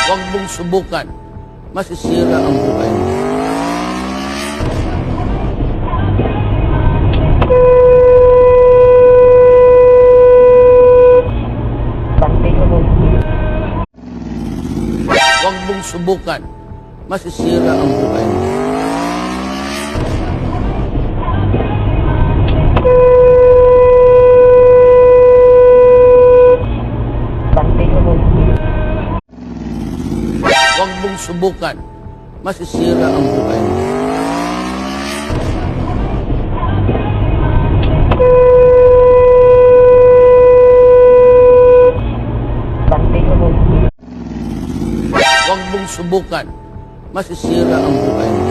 Huwag mong subukan. Masisira ang buhay mo. Huwag mong subukan. Masisira ang buhay mo. Huwag mong subukan. Masisira ang buhay mo. Huwag mong subukan. Masisira ang buhay mo.